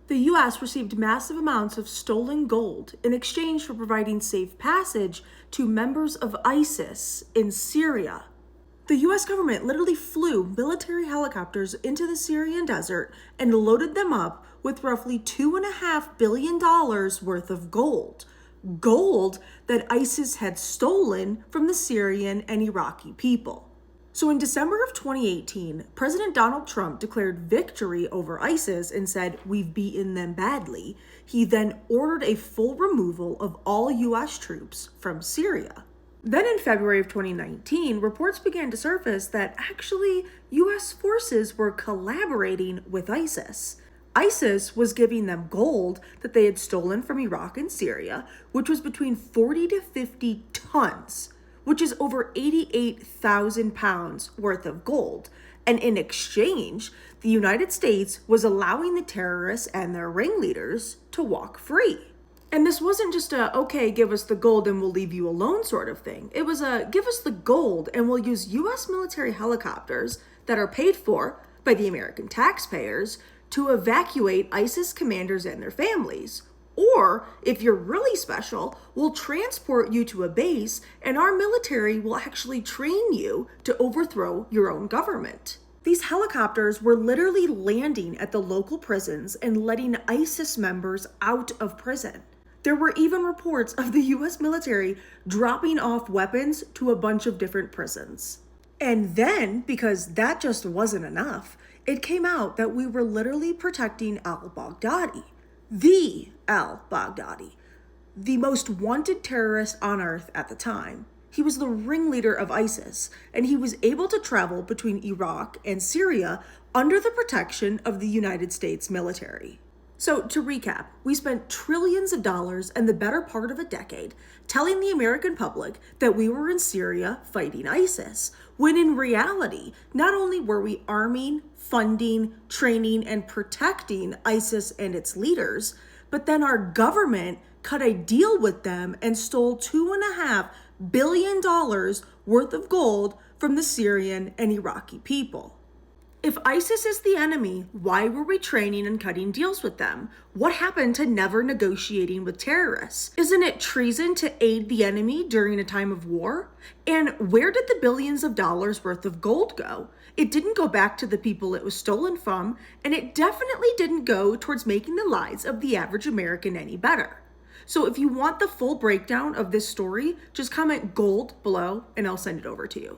The US received massive amounts of stolen gold in exchange for providing safe passage to members of ISIS in Syria. The US government literally flew military helicopters into the Syrian desert and loaded them up with roughly $2.5 billion worth of gold. Gold that ISIS had stolen from the Syrian and Iraqi people. So in December of 2018, President Donald Trump declared victory over ISIS and said, "We've beaten them badly." He then ordered a full removal of all US troops from Syria. Then in February of 2019, reports began to surface that actually US forces were collaborating with ISIS. ISIS was giving them gold that they had stolen from Iraq and Syria, which was between 40 to 50 tons, which is over 88,000 pounds worth of gold. And in exchange, the United States was allowing the terrorists and their ringleaders to walk free. And this wasn't just a, okay, give us the gold and we'll leave you alone sort of thing. It was a, give us the gold and we'll use US military helicopters that are paid for by the American taxpayers to evacuate ISIS commanders and their families. Or, if you're really special, we'll transport you to a base and our military will actually train you to overthrow your own government. These helicopters were literally landing at the local prisons and letting ISIS members out of prison. There were even reports of the US military dropping off weapons to a bunch of different prisons. And then, because that just wasn't enough, it came out that we were literally protecting al-Baghdadi. The al-Baghdadi, the most wanted terrorist on earth at the time. He was the ringleader of ISIS, and he was able to travel between Iraq and Syria under the protection of the United States military. So to recap, we spent trillions of dollars and the better part of a decade telling the American public that we were in Syria fighting ISIS, when in reality, not only were we arming, funding, training, and protecting ISIS and its leaders, but then our government cut a deal with them and stole $2.5 billion worth of gold from the Syrian and Iraqi people. If ISIS is the enemy, why were we training and cutting deals with them? What happened to never negotiating with terrorists? Isn't it treason to aid the enemy during a time of war? And where did the billions of dollars worth of gold go? It didn't go back to the people it was stolen from, and it definitely didn't go towards making the lives of the average American any better. So if you want the full breakdown of this story, just comment gold below and I'll send it over to you.